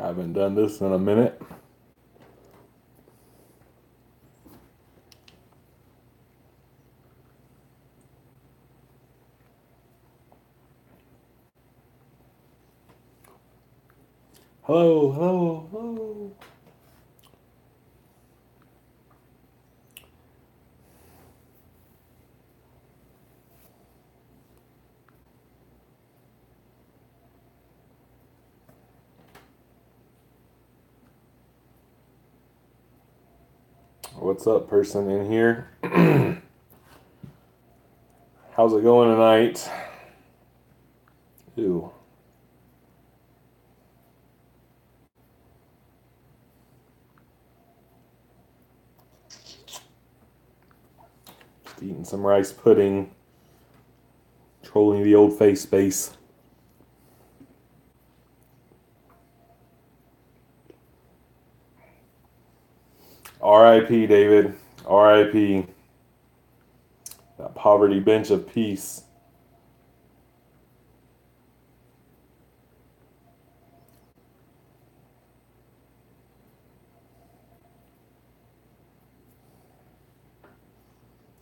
Haven't done this in a minute. Hello, hello, hello. What's up, person in here? How's it going tonight? Ew. Just eating some rice pudding. Trolling the old face space. R.I.P. David. R.I.P. That poverty bench of peace.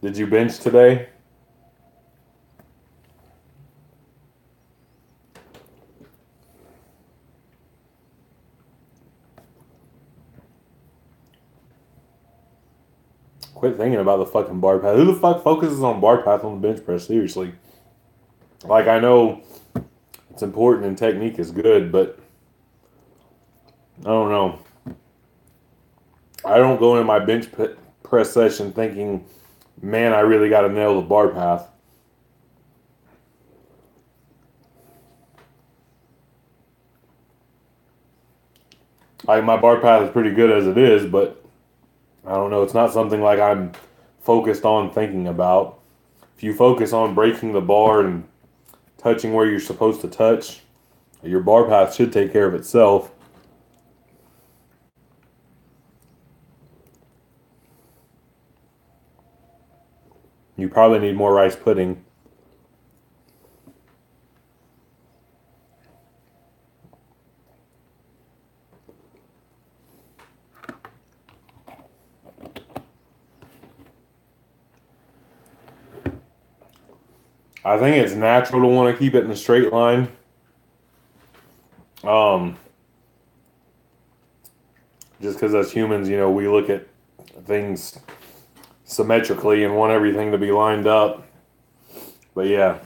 Did you bench today? Quit thinking about the fucking bar path. Who the fuck focuses on bar path on the bench press? Seriously. Like, I know it's important and technique is good, but I don't know. I don't go into my bench press session thinking, man, I really got to nail the bar path. Like, my bar path is pretty good as it is, but I don't know. It's not something like I'm focused on thinking about. If you focus on breaking the bar and touching where you're supposed to touch, your bar path should take care of itself. You probably need more rice pudding. I think it's natural to want to keep it in a straight line. Just because as humans, we look at things symmetrically and want everything to be lined up. But yeah,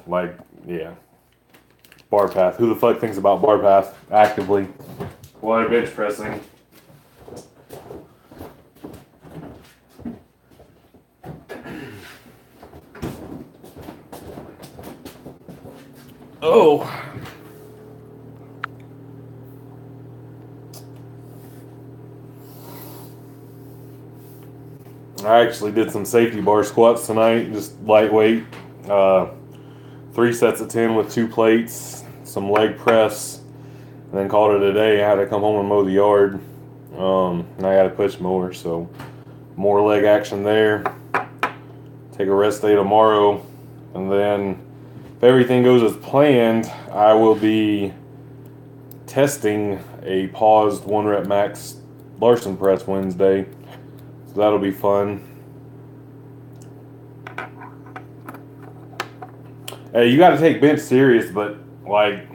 bar path. Who the fuck thinks about bar path actively while they're bench pressing? Oh. I actually did some safety bar squats tonight, just lightweight. 3 sets of 10 with 2 plates, some leg press, and then called it a day. I had to come home and mow the yard. And I got to push more, so more leg action there. Take a rest day tomorrow, and then if everything goes as planned, I will be testing a paused 1 rep max Larson press Wednesday. So that'll be fun. Hey, you got to take bench serious, but like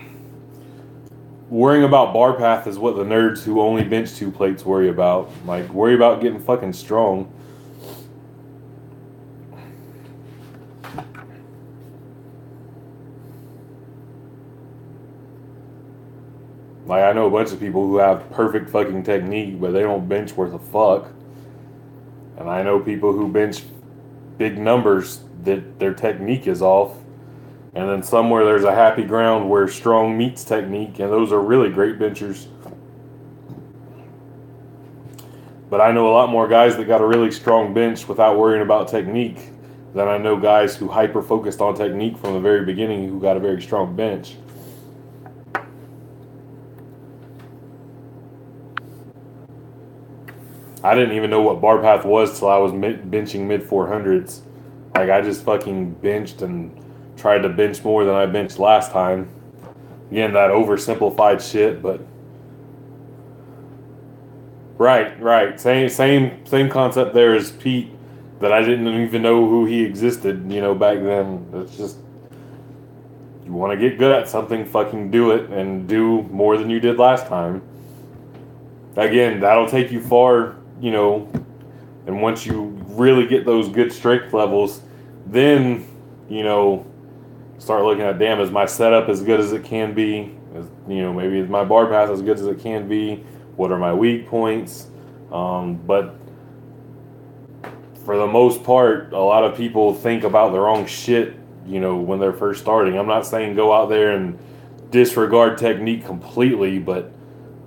worrying about bar path is what the nerds who only bench 2 plates worry about. Like, worry about getting fucking strong. Like, I know a bunch of people who have perfect fucking technique, but they don't bench worth a fuck. And I know people who bench big numbers that their technique is off. And then somewhere there's a happy ground where strong meets technique, and those are really great benchers. But I know a lot more guys that got a really strong bench without worrying about technique than I know guys who hyper focused on technique from the very beginning who got a very strong bench. I didn't even know what bar path was till I was benching mid 400s. Like, I just fucking benched and tried to bench more than I benched last time. Again, that oversimplified shit, but Right. Same concept there as Pete. That I didn't even know who he existed. Back then. It's just you want to get good at something, fucking do it and do more than you did last time. Again, that'll take you far. And once you really get those good strength levels, then start looking at, damn, is my setup as good as it can be? Maybe is my bar pass as good as it can be? What are my weak points? But for the most part, a lot of people think about the wrong shit, when they're first starting. I'm not saying go out there and disregard technique completely, but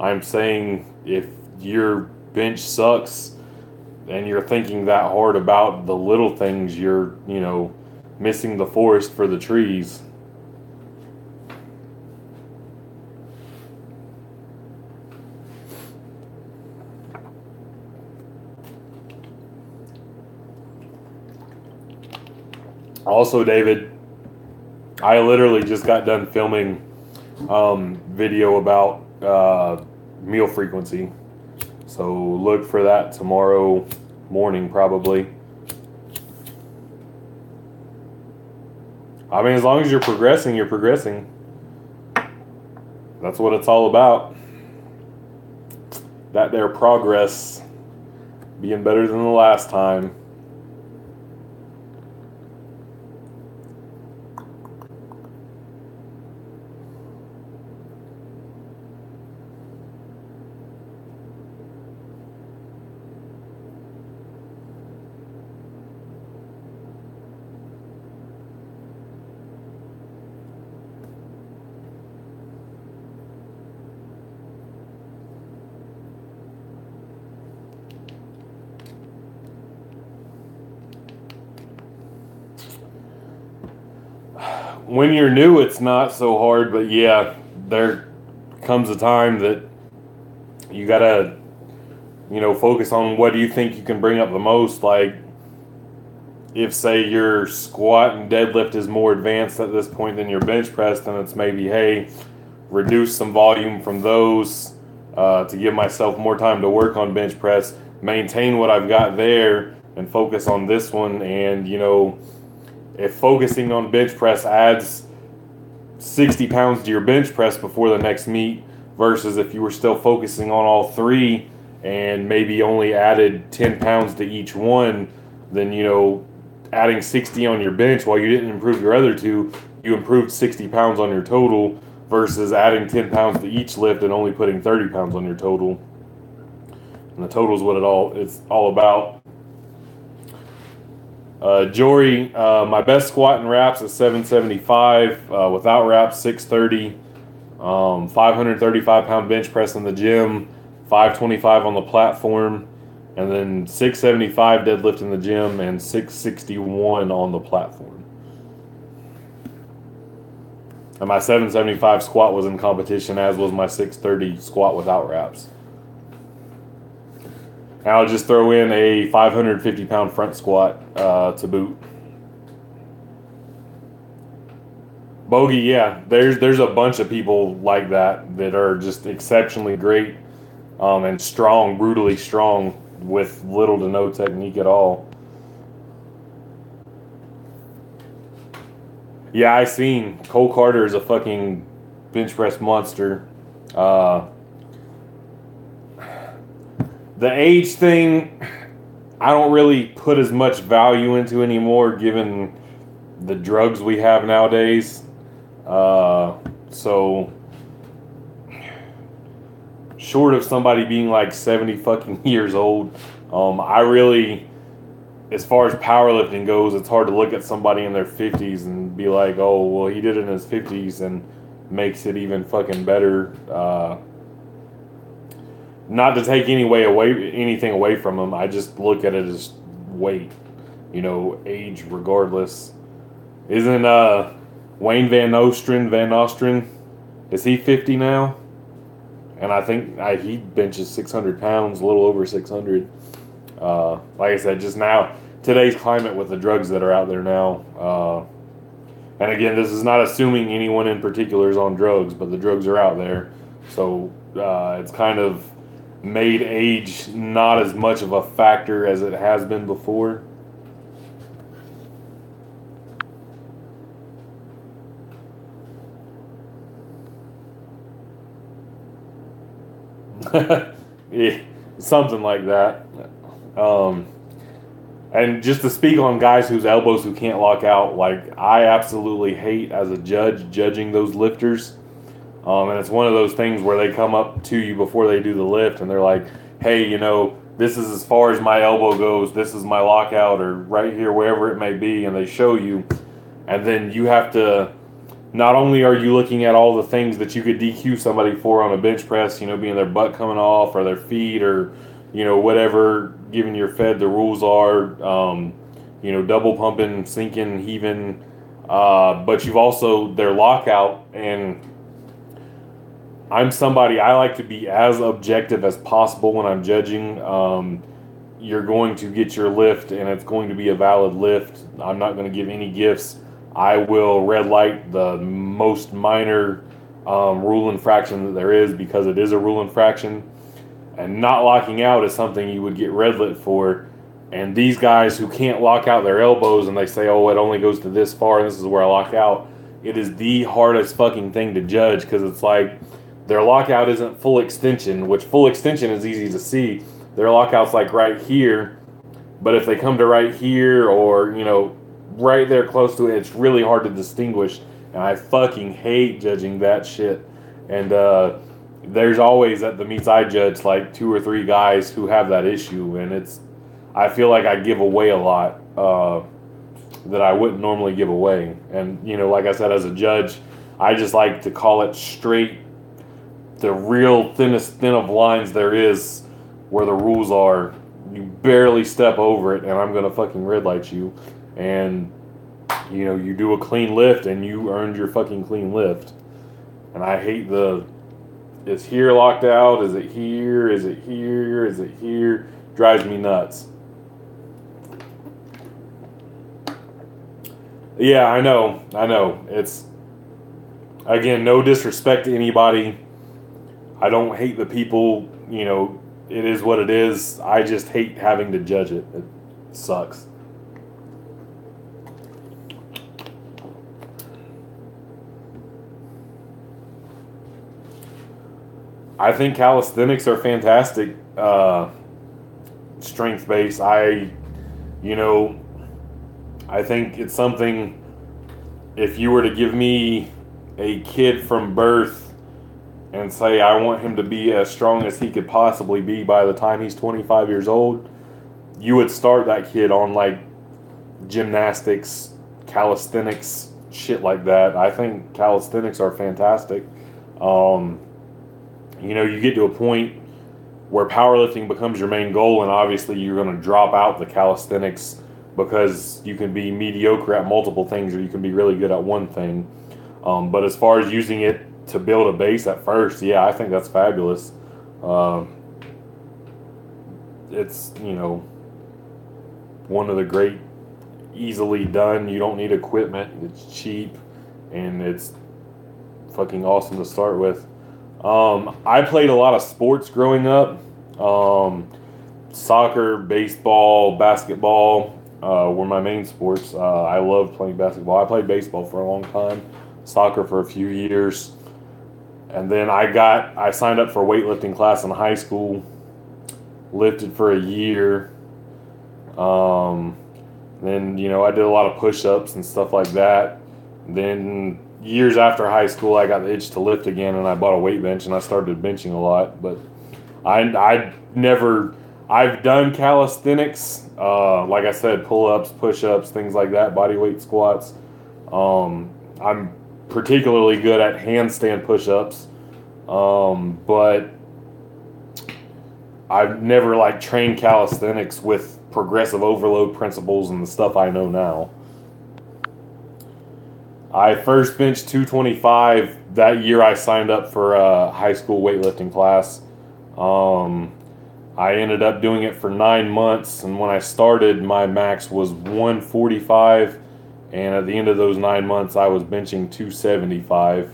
I'm saying if your bench sucks and you're thinking that hard about the little things, you're, missing the forest for the trees. Also, David, I literally just got done filming video about meal frequency. So look for that tomorrow morning, probably. I mean, as long as you're progressing, you're progressing. That's what it's all about. That there progress being better than the last time. When you're new, it's not so hard, but yeah, there comes a time that you gotta, focus on what do you think you can bring up the most. Like, if say your squat and deadlift is more advanced at this point than your bench press, then it's maybe, hey, reduce some volume from those to give myself more time to work on bench press, maintain what I've got there, and focus on this one. And if focusing on bench press adds 60 pounds to your bench press before the next meet, versus if you were still focusing on all three and maybe only added 10 pounds to each one, then adding 60 on your bench while you didn't improve your other two, you improved 60 pounds on your total, versus adding 10 pounds to each lift and only putting 30 pounds on your total. And the total is what it's all about. Jory, my best squat and wraps is 775. Without wraps, 630. 535 pound bench press in the gym, 525 on the platform, and then 675 deadlift in the gym and 661 on the platform. And my 775 squat was in competition, as was my 630 squat without wraps. And I'll just throw in a 550 pound front squat to boot. Bogey, yeah, there's a bunch of people like that are just exceptionally great and strong, brutally strong, with little to no technique at all. Yeah, I seen Cole Carter is a fucking bench press monster. The age thing, I don't really put as much value into anymore, given the drugs we have nowadays. So short of somebody being like 70 fucking years old, I really, as far as powerlifting goes, it's hard to look at somebody in their 50s and be like, oh, well, he did it in his 50s and makes it even fucking better. Not to take anything away from him, I just look at it as weight, age regardless. Isn't Wayne Van Nostrand, is he 50 now? And I think he benches 600 pounds, a little over 600. Like I said, just now, today's climate with the drugs that are out there now. And again, this is not assuming anyone in particular is on drugs, but the drugs are out there. So it's kind of made age not as much of a factor as it has been before. Yeah, something like that. Um, and just to speak on guys whose elbows who can't lock out, like I absolutely hate as a judge judging those lifters. And it's one of those things where they come up to you before they do the lift and they're like, hey, this is as far as my elbow goes. This is my lockout, or right here, wherever it may be. And they show you. And then you have to, not only are you looking at all the things that you could DQ somebody for on a bench press, being their butt coming off or their feet or, whatever, given your fed the rules are, double pumping, sinking, heaving. But you've also their lockout, and I'm somebody, I like to be as objective as possible when I'm judging. You're going to get your lift, and it's going to be a valid lift. I'm not going to give any gifts. I will red light the most minor rule infraction that there is, because it is a rule infraction. And not locking out is something you would get red lit for. And these guys who can't lock out their elbows and they say, oh, it only goes to this far and this is where I lock out. It is the hardest fucking thing to judge, because it's like their lockout isn't full extension, which full extension is easy to see. Their lockout's like right here. But if they come to right here or, right there close to it, it's really hard to distinguish. And I fucking hate judging that shit. And there's always, at the meets I judge, like 2 or 3 guys who have that issue. And I feel like I give away a lot that I wouldn't normally give away. And, like I said, as a judge, I just like to call it straight, the real thinnest thin of lines there is where the rules are. You barely step over it and I'm going to fucking red light you. And, you do a clean lift and you earned your fucking clean lift. And I hate is here locked out? Is it here? Is it here? Is it here? Drives me nuts. Yeah, I know. It's, again, no disrespect to anybody. I don't hate the people, it is what it is. I just hate having to judge it. It sucks. I think calisthenics are fantastic strength base. I think it's something, if you were to give me a kid from birth and say I want him to be as strong as he could possibly be by the time he's 25 years old, you would start that kid on like gymnastics, calisthenics, shit like that. I think calisthenics are fantastic. You get to a point where powerlifting becomes your main goal, and obviously you're going to drop out the calisthenics because you can be mediocre at multiple things or you can be really good at one thing. But as far as using it to build a base at first, yeah, I think that's fabulous. It's, one of the great, easily done. You don't need equipment. It's cheap, and it's fucking awesome to start with. I played a lot of sports growing up. Soccer, baseball, basketball were my main sports. I loved playing basketball. I played baseball for a long time, soccer for a few years. And then I signed up for a weightlifting class in high school, lifted for a year. Then, I did a lot of push-ups and stuff like that. Then years after high school, I got the itch to lift again, and I bought a weight bench, and I started benching a lot. But I've done calisthenics, like I said, pull-ups, push-ups, things like that, body weight squats. I'm particularly good at handstand push-ups, but I've never trained calisthenics with progressive overload principles and the stuff I know now. I first benched 225 that year I signed up for a high school weightlifting class. I ended up doing it for 9 months, and when I started, my max was 145, and at the end of those 9 months, I was benching 275.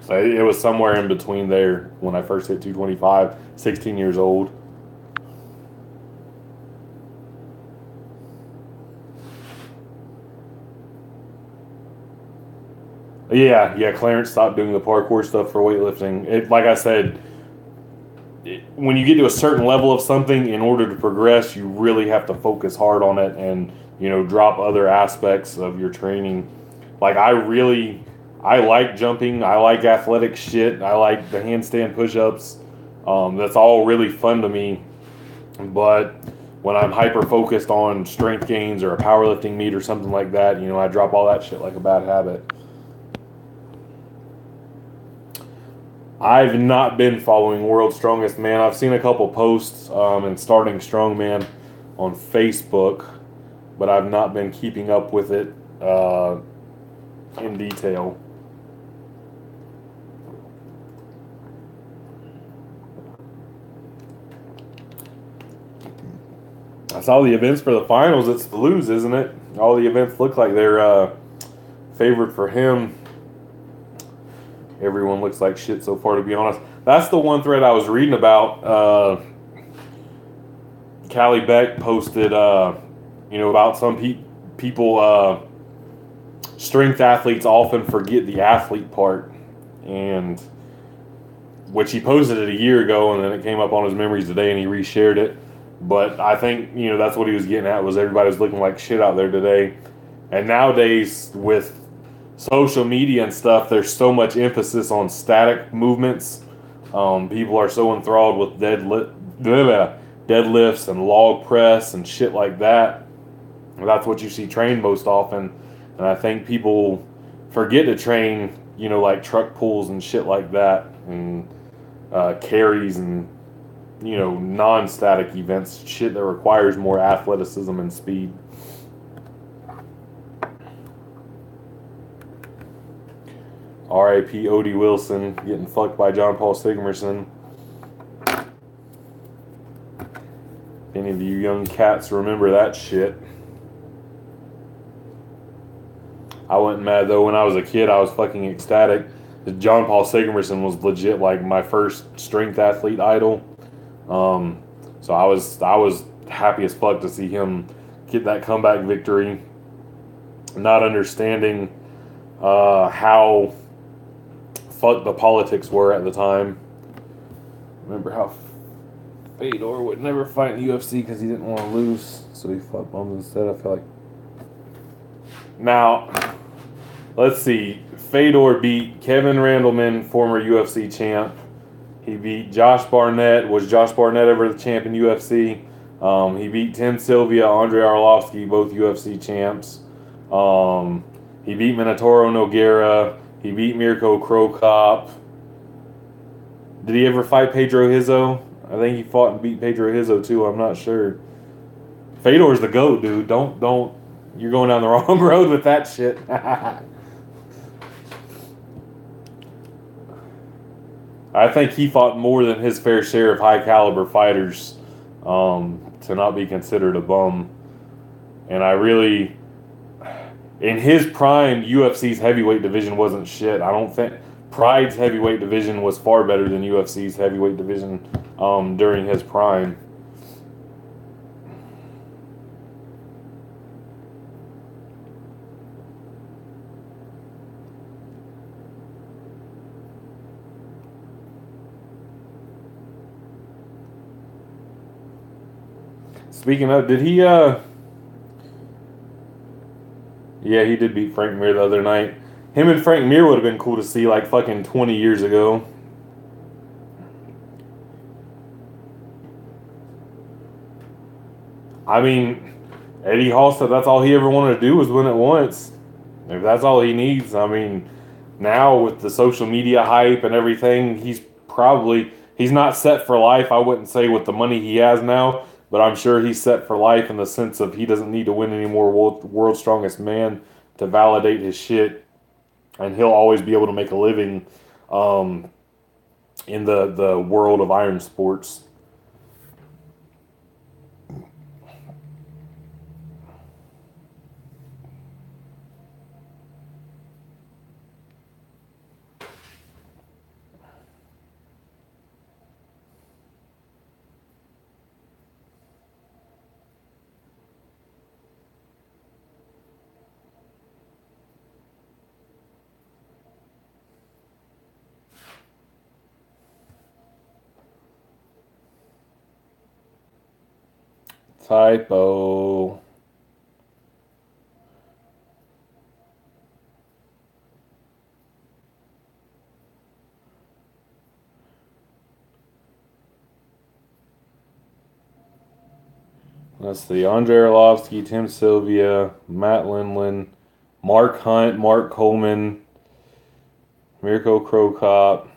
So it was somewhere in between there when I first hit 225, 16 years old. Yeah, Clarence stopped doing the parkour stuff for weightlifting. Like I said, when you get to a certain level of something, in order to progress, you really have to focus hard on it and drop other aspects of your training. Like I like jumping. I like athletic shit. I like the handstand push-ups. That's all really fun to me. But when I'm hyper focused on strength gains or a powerlifting meet or something like that, I drop all that shit like a bad habit. I've not been following World's Strongest Man. I've seen a couple posts and starting strongman on Facebook, but I've not been keeping up with it in detail. I saw the events for the finals. It's Toulouse, isn't it? All the events look like they're favored for him. Everyone looks like shit so far, to be honest. That's the one thread I was reading about. Callie Beck posted, about some people. Strength athletes often forget the athlete part, and which he posted it a year ago, and then it came up on his memories today, and he reshared it. But I think that's what he was getting at, was everybody was looking like shit out there today, and nowadays with social media and stuff, there's so much emphasis on static movements. People are so enthralled with deadlifts and log press and shit like that. That's what you see trained most often. And I think people forget to train, like truck pulls and shit like that, and carries and, non-static events, shit that requires more athleticism and speed. R.I.P. Odie Wilson getting fucked by John Paul Sigmarsson. Any of you young cats remember that shit? I wasn't mad though. When I was a kid, I was fucking ecstatic. John Paul Sigmarsson was legit like my first strength athlete idol. So I was happy as fuck to see him get that comeback victory. Not understanding how fucked the politics were at the time. Remember how Fedor would never fight in the UFC because he didn't want to lose, so he fought bums instead. I feel like. Now, let's see. Fedor beat Kevin Randleman, former UFC champ. He beat Josh Barnett. Was Josh Barnett ever the champ in UFC? He beat Tim Sylvia, Andrei Arlovsky, both UFC champs. He beat Minotauro Nogueira. He beat Mirko Cro Cop. Did he ever fight Pedro Hizzo? I think he fought and beat Pedro Hizzo too. I'm not sure. Fedor's the GOAT, dude. Don't. You're going down the wrong road with that shit. I think he fought more than his fair share of high caliber fighters to not be considered a bum. And I really, in his prime, UFC's heavyweight division wasn't shit. I don't think Pride's heavyweight division was far better than UFC's heavyweight division during his prime. Speaking of, did he yeah, he did beat Frank Mir the other night. Him and Frank Mir would have been cool to see like fucking 20 years ago. I mean, Eddie Hall said that's all he ever wanted to do was win it once. If that's all he needs, I mean, now with the social media hype and everything, he's not set for life. I wouldn't say with the money he has now, but I'm sure he's set for life in the sense of he doesn't need to win any more World's Strongest Man to validate his shit, and he'll always be able to make a living in the world of iron sports. Typo. Let's see. Andre Arlovsky, Tim Sylvia, Matt Lindland, Mark Hunt, Mark Coleman, Mirko Krokop.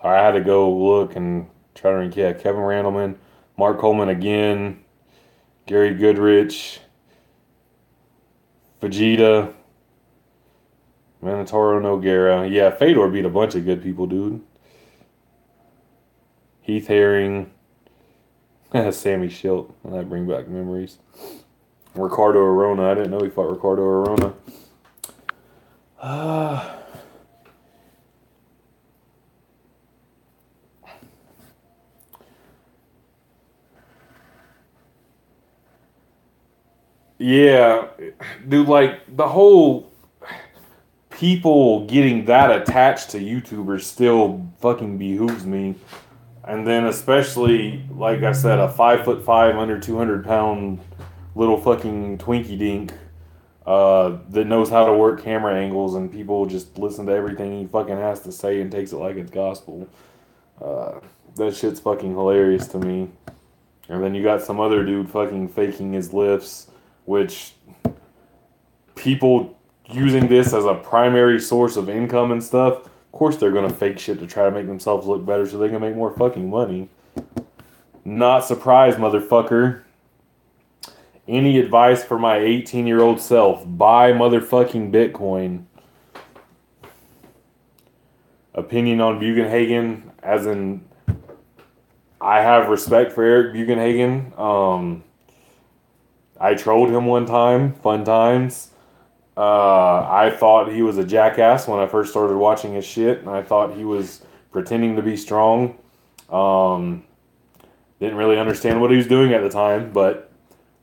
I had to go look and try to rank. Yeah, Kevin Randleman, Mark Coleman again, Gary Goodrich, Vegeta, Minotauro Noguera. Yeah, Fedor beat a bunch of good people, dude. Heath Herring, Sammy Schilt. That bring back memories. Ricardo Arona. I didn't know he fought Ricardo Arona. Yeah, dude, like the whole people getting that attached to YouTubers still fucking behooves me. And then especially, like I said, a 5'5", under 200 pound little fucking Twinkie dink that knows how to work camera angles, and people just listen to everything he fucking has to say and takes it like it's gospel. Uh, that shit's fucking hilarious to me. And then you got some other dude fucking faking his lifts, which people using this as a primary source of income and stuff, of course they're gonna fake shit to try to make themselves look better so they can make more fucking money. Not surprised, motherfucker. Any advice for my 18-year-old self? Buy motherfucking Bitcoin. Opinion on Bugenhagen, as in, I have respect for Eric Bugenhagen. I trolled him one time, fun times. I thought he was a jackass when I first started watching his shit, and I thought he was pretending to be strong. Didn't really understand what he was doing at the time, but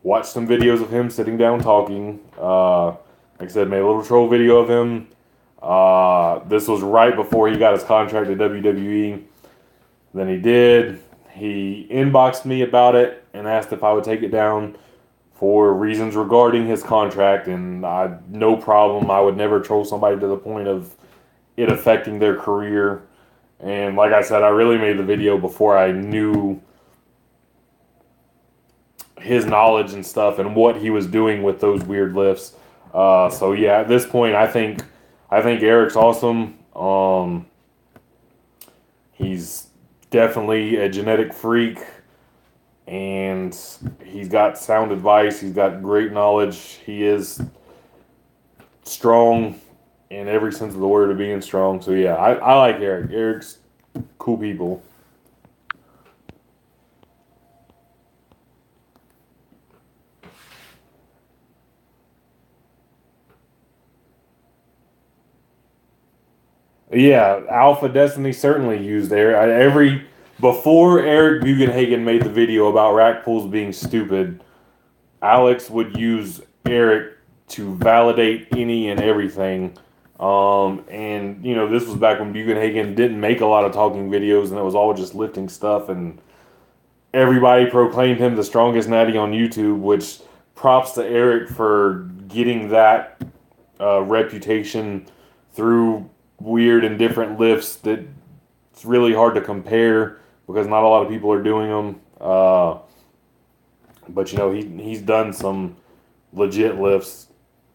watched some videos of him sitting down talking. Like I said, made a little troll video of him. This was right before he got his contract at WWE. Then he did. He inboxed me about it and asked if I would take it down for reasons regarding his contract, and no problem. I would never troll somebody to the point of it affecting their career. And like I said, I really made the video before I knew his knowledge and stuff and what he was doing with those weird lifts. So yeah, at this point, I think Eric's awesome. He's definitely a genetic freak, and he's got sound advice. He's got great knowledge. He is strong in every sense of the word of being strong. So yeah, I like Eric. Eric's cool people. Yeah, Alpha Destiny certainly used Eric. Before Eric Bugenhagen made the video about rack pulls being stupid, Alex would use Eric to validate any and everything. And you know, this was back when Bugenhagen didn't make a lot of talking videos, and it was all just lifting stuff. And everybody proclaimed him the strongest natty on YouTube, which props to Eric for getting that reputation through weird and different lifts that it's really hard to compare because not a lot of people are doing them. But you know, he's done some legit lifts,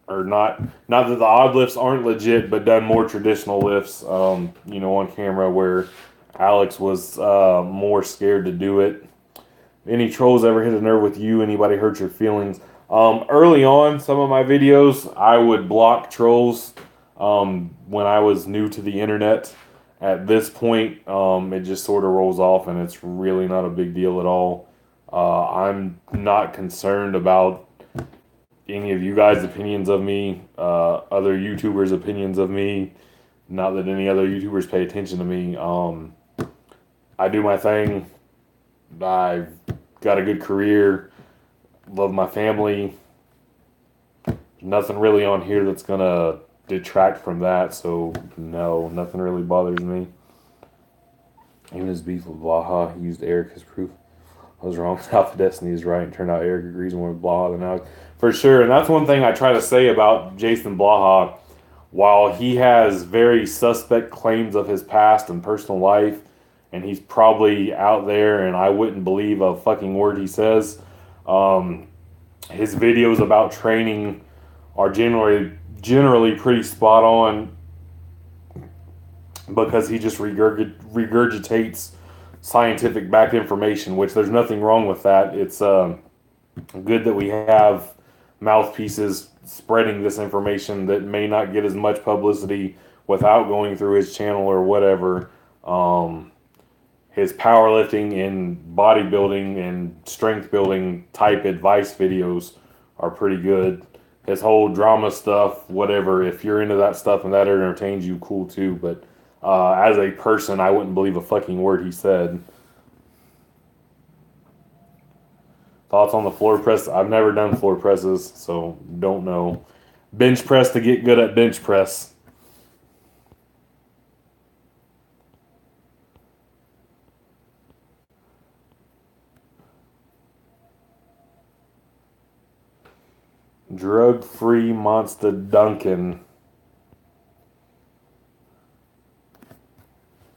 or not. Not that the odd lifts aren't legit, but done more traditional lifts. You know, on camera where Alex was more scared to do it. Any trolls ever hit a nerve with you? Anybody hurt your feelings? Early on, some of my videos, I would block trolls when I was new to the internet. At this point, it just sort of rolls off, and it's really not a big deal at all. I'm not concerned about any of you guys' opinions of me, other YouTubers' opinions of me. Not that any other YouTubers pay attention to me. I do my thing. I've got a good career. Love my family. Nothing really on here that's gonna detract from that, so no, nothing really bothers me. Even his beef with Baja, he used Eric as proof. I was wrong. Alpha Destiny is right. It turned out Eric agrees more with Blaha than Alex. For sure. And that's one thing I try to say about Jason Blaha. While he has very suspect claims of his past and personal life, and he's probably out there, and I wouldn't believe a fucking word he says, his videos about training are generally pretty spot on because he just regurgitates scientific backed information, which there's nothing wrong with that. It's good that we have mouthpieces spreading this information that may not get as much publicity without going through his channel or whatever. His powerlifting and bodybuilding and strength building type advice videos are pretty good. His whole drama stuff, whatever, if you're into that stuff and that entertains you, cool too. But as a person, I wouldn't believe a fucking word he said. Thoughts on the floor press? I've never done floor presses, so don't know. Bench press to get good at bench press. Drug-free Monster Duncan.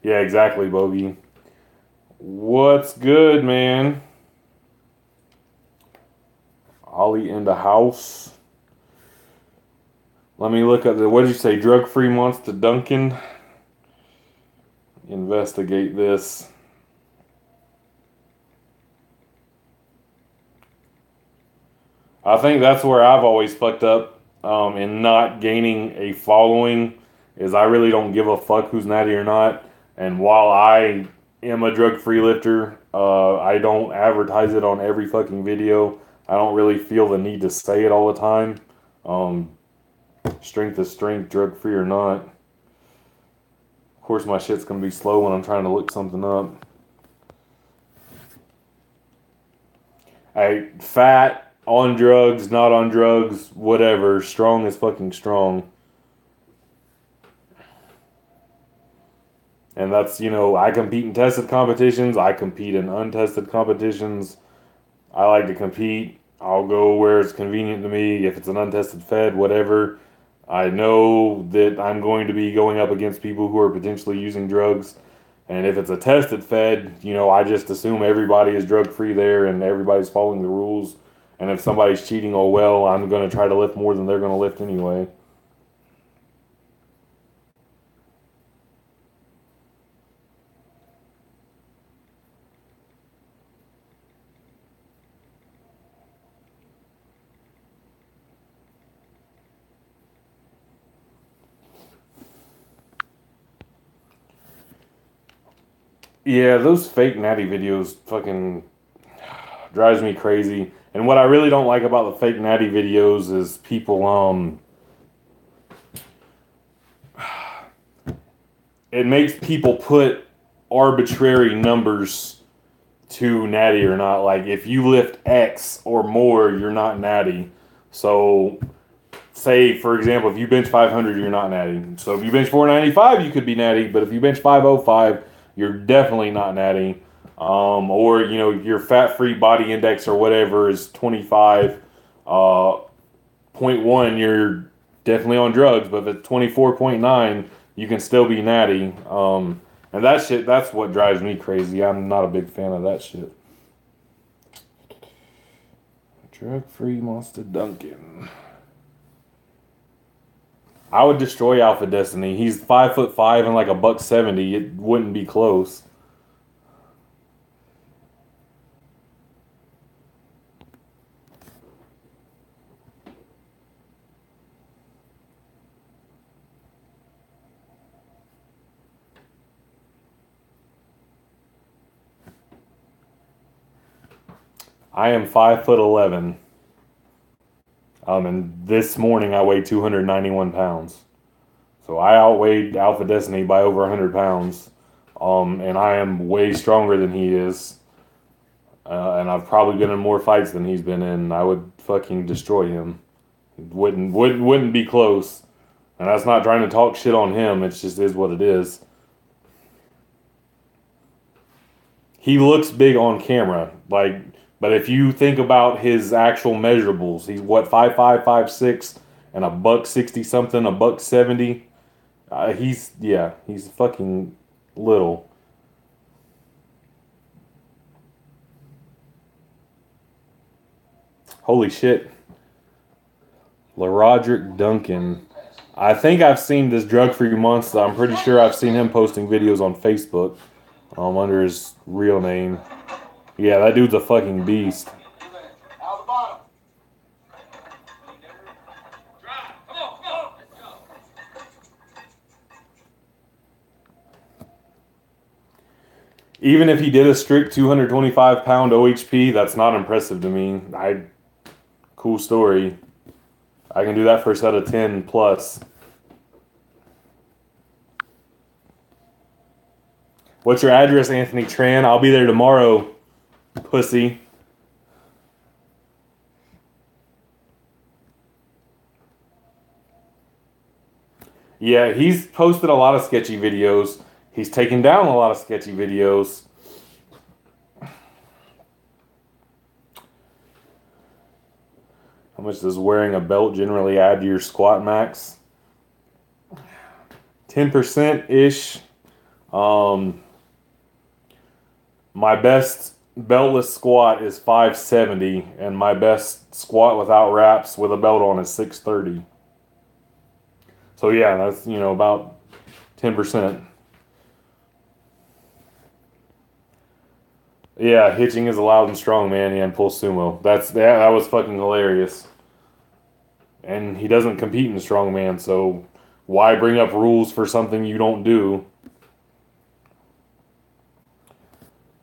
Yeah, exactly, Bogey. What's good, man? Ollie in the house. Let me look at the, what did you say? Drug-free Monster Duncan. Investigate this. I think that's where I've always fucked up in not gaining a following is I really don't give a fuck who's natty or not. And while I am a drug-free lifter, I don't advertise it on every fucking video. I don't really feel the need to say it all the time. Strength is strength, drug-free or not. Of course, my shit's going to be slow when I'm trying to look something up. Fat, on drugs, not on drugs, whatever. Strong is fucking strong. And that's, you know, I compete in tested competitions. I compete in untested competitions. I like to compete. I'll go where it's convenient to me. If it's an untested fed, whatever. I know that I'm going to be going up against people who are potentially using drugs. And if it's a tested fed, you know, I just assume everybody is drug-free there and everybody's following the rules. And if somebody's cheating, oh well, I'm going to try to lift more than they're going to lift anyway. Yeah, those fake natty videos fucking drives me crazy. And what I really don't like about the fake natty videos is people it makes people put arbitrary numbers to natty or not. Like if you lift X or more, you're not natty. So say for example, if you bench 500, you're not natty. So if you bench 495, you could be natty, but if you bench 505, you're definitely not natty. Or you know your fat-free body index or whatever is 25.1, you're definitely on drugs. But if it's 24.9, you can still be natty. And that shit, that's what drives me crazy. I'm not a big fan of that shit. Drug-free Monster Duncan. I would destroy Alpha Destiny. He's 5'5" and like a $170. It wouldn't be close. I am 5'11". And this morning I weighed 291 pounds. So I outweighed Alpha Destiny by over 100 pounds. And I am way stronger than he is. And I've probably been in more fights than he's been in. I would fucking destroy him. Wouldn't be close. And that's not trying to talk shit on him. It just is what it is. he looks big on camera. Like, but if you think about his actual measurables, he's what 5'5", 5'6", and a buck 60 something, a buck 70. He's fucking little. Holy shit. LaRoderick Duncan. I think I've seen this drug-free monster. I'm pretty sure I've seen him posting videos on Facebook under his real name. Yeah, that dude's a fucking beast. Even if he did a strict 225-pound OHP, that's not impressive to me. Cool story. I can do that for a set of 10 plus. What's your address, Anthony Tran? I'll be there tomorrow, pussy. Yeah, he's posted a lot of sketchy videos. He's taken down a lot of sketchy videos. How much does wearing a belt generally add to your squat max? 10%-ish. My best beltless squat is 570, and my best squat without wraps with a belt on is 630. So yeah, that's, about 10%. Yeah, hitching is allowed in strongman and pull sumo. That was fucking hilarious. And he doesn't compete in strongman, so why bring up rules for something you don't do?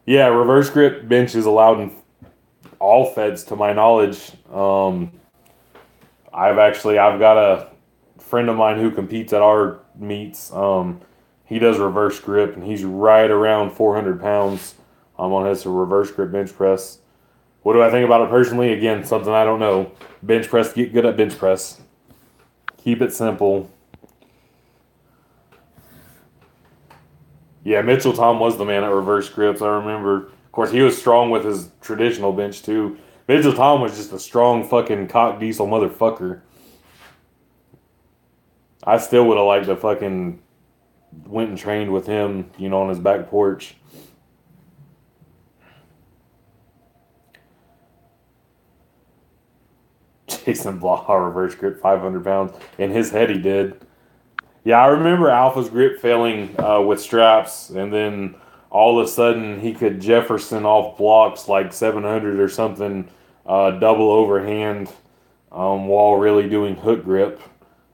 Yeah, reverse grip bench is allowed in all feds to my knowledge. I've got a friend of mine who competes at our meets. He does reverse grip, and he's right around 400 pounds on his reverse grip bench press. What do I think about it personally? Again, something I don't know. Bench press, get good at bench press. Keep it simple. Yeah, Mitchell Tom was the man at reverse grips, I remember. Of course, he was strong with his traditional bench, too. Mitchell Tom was just a strong fucking cock diesel motherfucker. I still would have liked to fucking went and trained with him, on his back porch. Jason Blaha reverse grip 500 pounds. In his head, he did. Yeah, I remember Alpha's grip failing with straps, and then all of a sudden he could Jefferson off blocks like 700 or something, double overhand while really doing hook grip,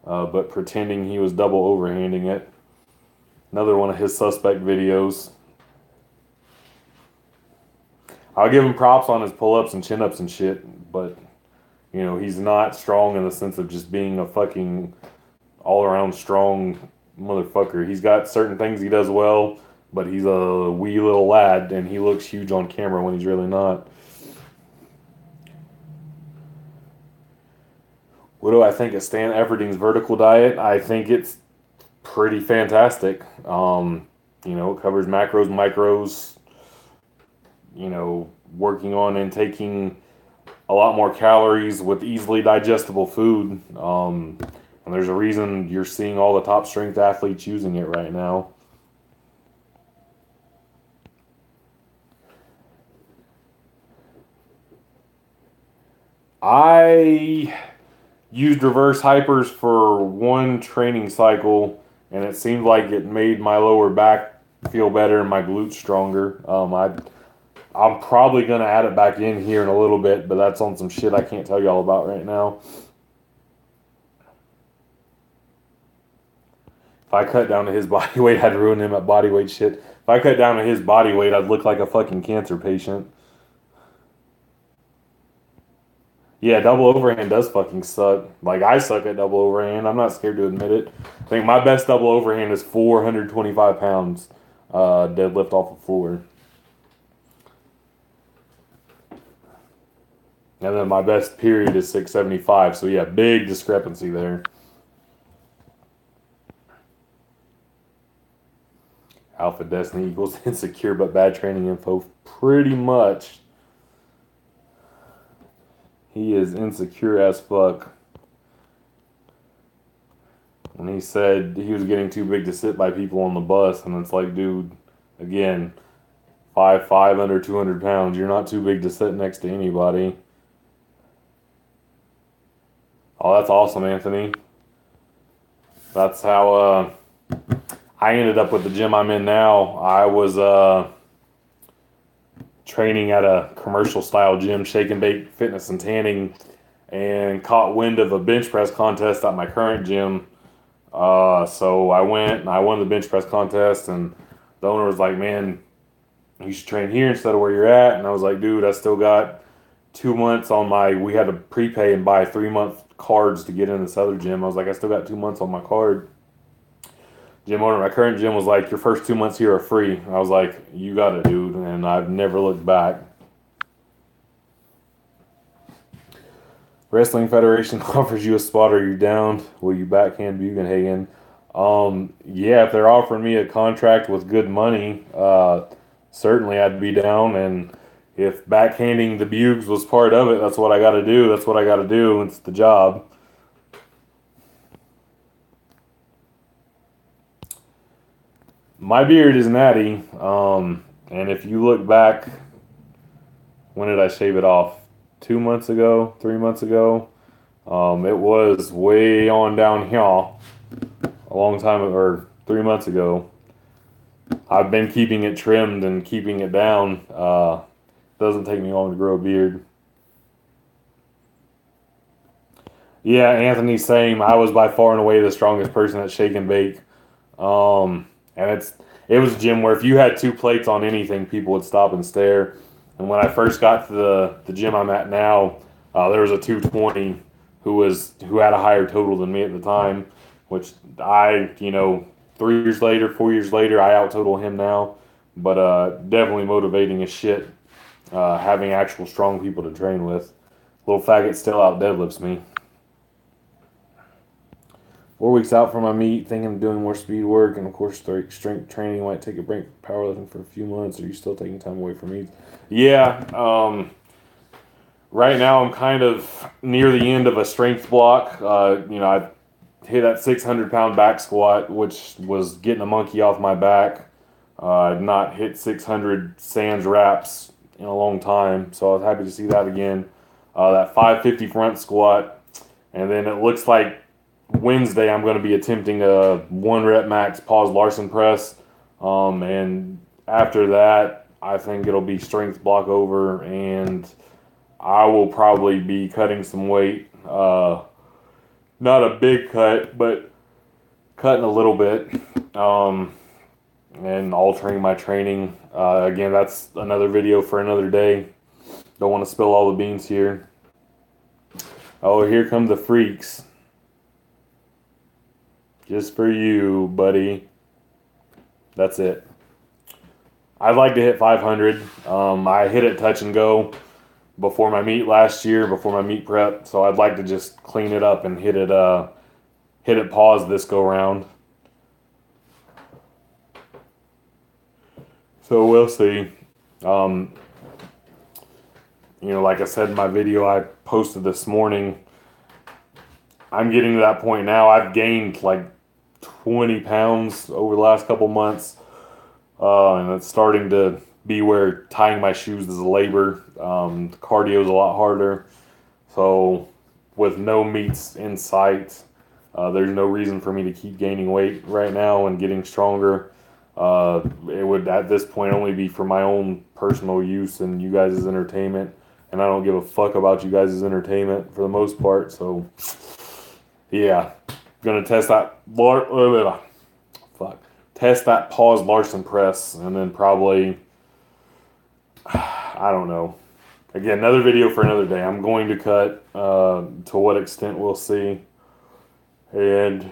but pretending he was double overhanding it. Another one of his suspect videos. I'll give him props on his pull-ups and chin-ups and shit, but, he's not strong in the sense of just being a fucking all-around strong motherfucker. He's got certain things he does well, but he's a wee little lad, and he looks huge on camera when he's really not. What do I think of Stan Efferding's vertical diet? I think it's pretty fantastic. It covers macros, micros, working on and taking a lot more calories with easily digestible food. And there's a reason you're seeing all the top strength athletes using it right now. I used reverse hypers for one training cycle, and it seemed like it made my lower back feel better and my glutes stronger. I'm probably going to add it back in here in a little bit, but that's on some shit I can't tell y'all about right now. If I cut down to his body weight, I'd ruin him at body weight shit. If I cut down to his body weight, I'd look like a fucking cancer patient. Yeah, double overhand does fucking suck. Like, I suck at double overhand. I'm not scared to admit it. I think my best double overhand is 425 pounds deadlift off the floor. And then my best period is 675. So, yeah, big discrepancy there. Alpha Destiny equals insecure but bad training info. Pretty much. He is insecure as fuck. And he said he was getting too big to sit by people on the bus. And it's like, dude, again, 5'5", under 200 pounds. You're not too big to sit next to anybody. Oh, that's awesome, Anthony. That's how I ended up with the gym I'm in now. I was training at a commercial style gym, Shake and Bake Fitness and Tanning, and caught wind of a bench press contest at my current gym. So I went and I won the bench press contest, and the owner was like, man, you should train here instead of where you're at. And I was like, dude, I still got 2 months on we had to prepay and buy 3-month cards to get in this other gym. I was like, I still got 2 months on my card. Gym owner, my current gym was like, your first 2 months here are free. I was like, you got it, dude. And I've never looked back. Wrestling Federation offers you a spot. Are you down? Will you backhand Bugenhagen? Yeah, if they're offering me a contract with good money, certainly I'd be down. And if backhanding the Bugs was part of it, that's what I got to do. That's what I got to do. It's the job. My beard is natty. And if you look back, when did I shave it off? 2 months ago, 3 months ago. It was way on down here a long time, or 3 months ago. I've been keeping it trimmed and keeping it down. Doesn't take me long to grow a beard. Yeah, Anthony, same. I was by far and away the strongest person at Shake and Bake. And it was a gym where if you had 2 plates on anything, people would stop and stare. And when I first got to the gym I'm at now, there was a 220 who had a higher total than me at the time, which 3 years later, 4 years later, I out total him now. But definitely motivating as shit, having actual strong people to train with. Little faggot still out deadlifts me. 4 weeks out from my meet, thinking of doing more speed work, and of course strength training. Might take a break from powerlifting for a few months. Are you still taking time away from meets? Yeah. Right now I'm kind of near the end of a strength block. I hit that 600-pound back squat, which was getting a monkey off my back. I'd not hit 600 Sands reps in a long time, so I was happy to see that again. That 550 front squat, and then it looks like Wednesday I'm going to be attempting a 1 rep max pause Larson press, and after that I think it'll be strength block over, and I will probably be cutting some weight. Not a big cut, but cutting a little bit, and altering my training. Again, that's another video for another day. Don't want to spill all the beans here. Oh, here come the freaks. Just for you, buddy. That's it. I'd like to hit 500. I hit it touch and go before my meet last year, before my meet prep. So I'd like to just clean it up and hit it pause this go round. So we'll see. Like I said in my video I posted this morning, I'm getting to that point now. I've gained like 20 pounds over the last couple months. And it's starting to be where tying my shoes is a labor. The cardio is a lot harder. So with no meets in sight, there's no reason for me to keep gaining weight right now and getting stronger. It would at this point only be for my own personal use and you guys' entertainment. And I don't give a fuck about you guys' entertainment for the most part. So yeah, gonna test that test that pause Larson press, and then probably, I don't know. Again, another video for another day. I'm going to cut. To what extent, we'll see. And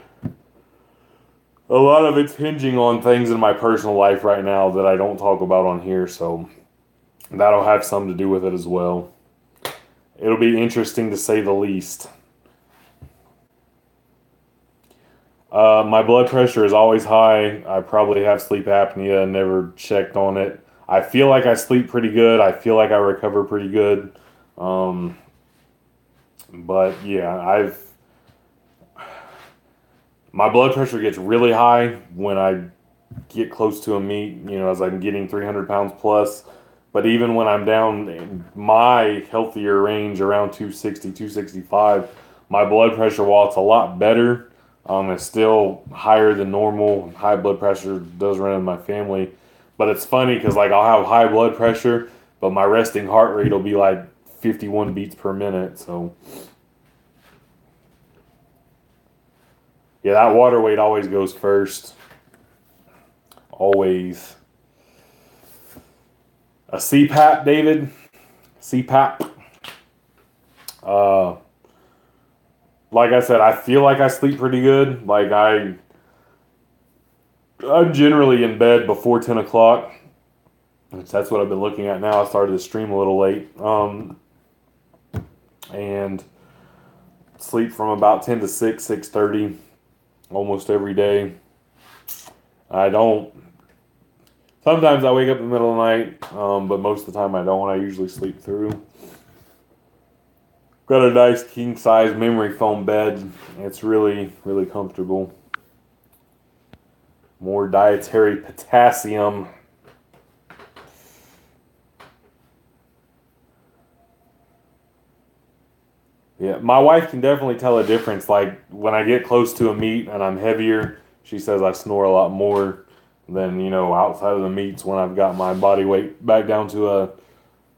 a lot of it's hinging on things in my personal life right now that I don't talk about on here, so that'll have something to do with it as well. It'll be interesting to say the least. My blood pressure is always high. I probably have sleep apnea. Never checked on it. I feel like I sleep pretty good. I feel like I recover pretty good. Um, but yeah, I've my blood pressure gets really high when I get close to a meet. You know, as I'm getting 300 pounds plus. But even when I'm down in my healthier range around 260, 265, my blood pressure, while it's a lot better, it's still higher than normal. High blood pressure does run in my family. But it's funny because like I'll have high blood pressure, but my resting heart rate will be like 51 beats per minute. So yeah, that water weight always goes first. Always. A CPAP, David. CPAP. Uh, like I said, I feel like I sleep pretty good. I'm generally in bed before 10 o'clock. Which that's what I've been looking at now. I started the stream a little late. And sleep from about 10 to 6, 6:30 almost every day. I don't. Sometimes I wake up in the middle of the night, but most of the time I don't. I usually sleep through. Got a nice king size memory foam bed. It's really, really comfortable. More dietary potassium. Yeah, my wife can definitely tell a difference. Like when I get close to a meat and I'm heavier, she says I snore a lot more than, outside of the meats when I've got my body weight back down to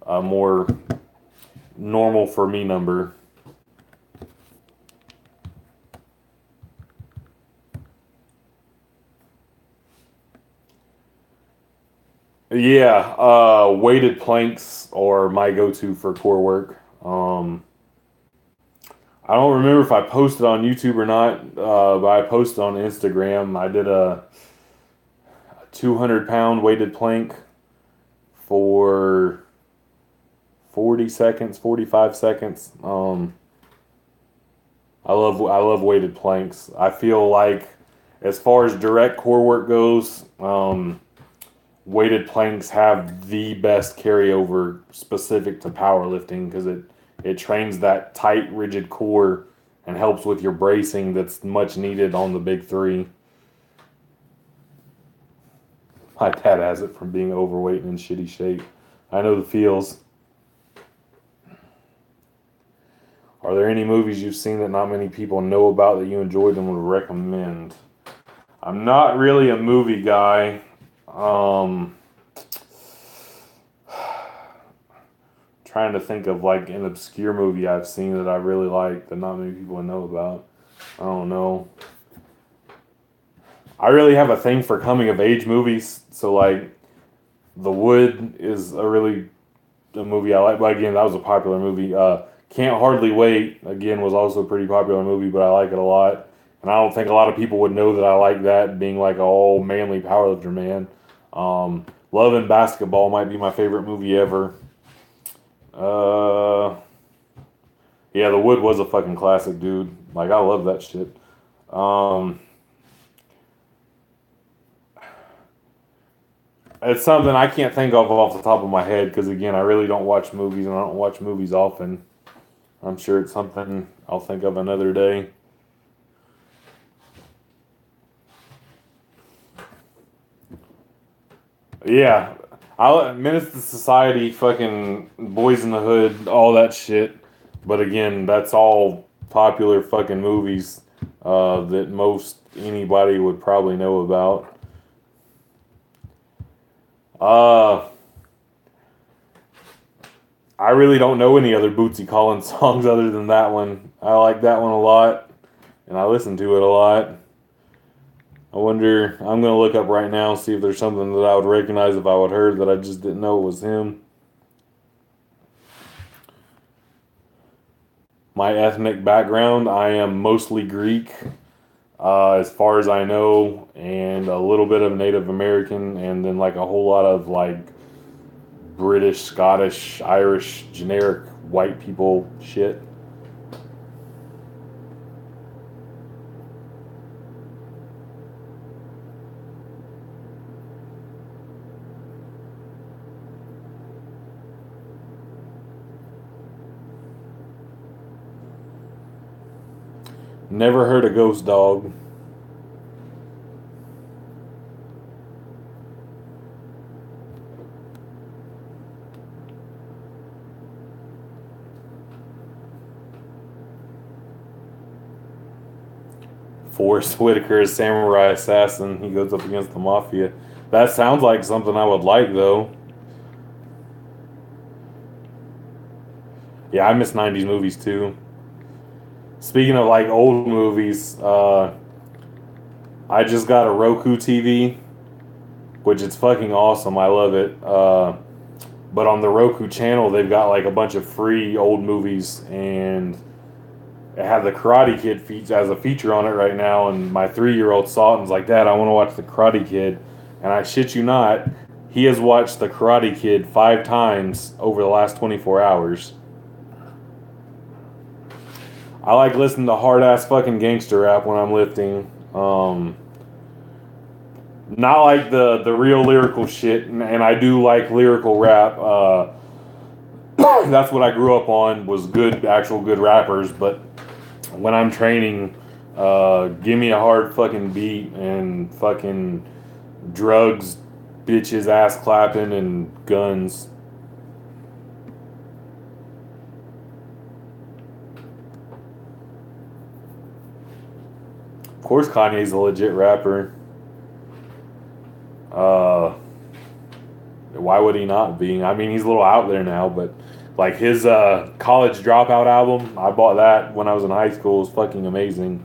a more normal for me number. Yeah, weighted planks are my go-to for core work. I don't remember if I posted on YouTube or not, but I posted on Instagram. I did a 200 pound weighted plank for 40 seconds, 45 seconds. I love weighted planks. I feel like as far as direct core work goes, weighted planks have the best carryover specific to powerlifting because it trains that tight, rigid core and helps with your bracing that's much needed on the big three. My dad has it from being overweight and in shitty shape. I know the feels. Are there any movies you've seen that not many people know about that you enjoyed and would recommend? I'm not really a movie guy. Um, Trying to think of like an obscure movie I've seen that I really like that not many people know about. I don't know. I really have a thing for coming of age movies. So like The Wood is a movie I like. But again, that was a popular movie. Can't Hardly Wait again was also a pretty popular movie, but I like it a lot. And I don't think a lot of people would know that I like that, being like a all manly powerlifter man. Love and Basketball might be my favorite movie ever. Uh, yeah, The Wood was a fucking classic, dude. Like I love that shit. Um, it's something I can't think of off the top of my head because again, I really don't watch movies and I don't watch movies often. I'm sure it's something I'll think of another day. Yeah, I Menace to Society, fucking Boys in the Hood, all that shit. But again, that's all popular fucking movies that most anybody would probably know about. Uh, I really don't know any other Bootsy Collins songs other than that one. I like that one a lot, and I listen to it a lot. I wonder. I'm gonna look up right now see if there's something that I would recognize if I would heard that I just didn't know it was him. My ethnic background, I am mostly Greek, as far as I know, and a little bit of Native American, and then like a whole lot of like British, Scottish, Irish, generic white people shit. Never heard of Ghost Dog. Forrest Whitaker is Samurai Assassin. He goes up against the Mafia. That sounds like something I would like, though. Yeah, I miss 90s movies, too. Speaking of, like, old movies, I just got a Roku TV, which is fucking awesome. I love it. But on the Roku channel, they've got, like, a bunch of free old movies, and it had the Karate Kid feature as a feature on it right now, and my 3-year-old saw it and was like, Dad, I want to watch the Karate Kid. And I shit you not, he has watched the Karate Kid 5 times over the last 24 hours. I like listening to hard ass fucking gangster rap when I'm lifting. Not like the real lyrical shit, and I do like lyrical rap. That's what I grew up on, was good, actual good rappers. But when I'm training, give me a hard fucking beat and fucking drugs, bitches, ass clapping, and guns. Of course, Kanye's a legit rapper. Why would he not be? I mean, he's a little out there now, but like his College Dropout album, I bought that when I was in high school. It was fucking amazing.